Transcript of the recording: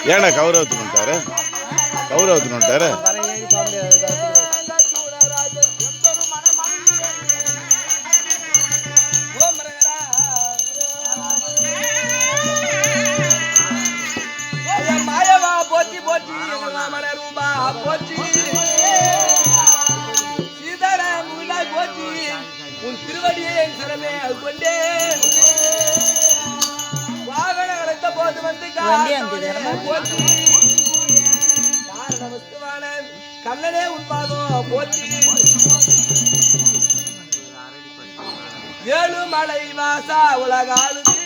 ஏன்னா கௌரவத்துனுட்டாரு கௌரவத்துனுட்டாரு மாயவா போற்றி போற்றி ரூபா போற்றி சீதார முன்னாய் போற்றி உன் திருவடியை என் சிறமே கொண்டே வாகன அழைத்த போது வந்து போற்றி காரண வஸ்துவான கண்ணனே உண்பாதம் போற்றி ஏழு மலை வாசா உலகாளுதி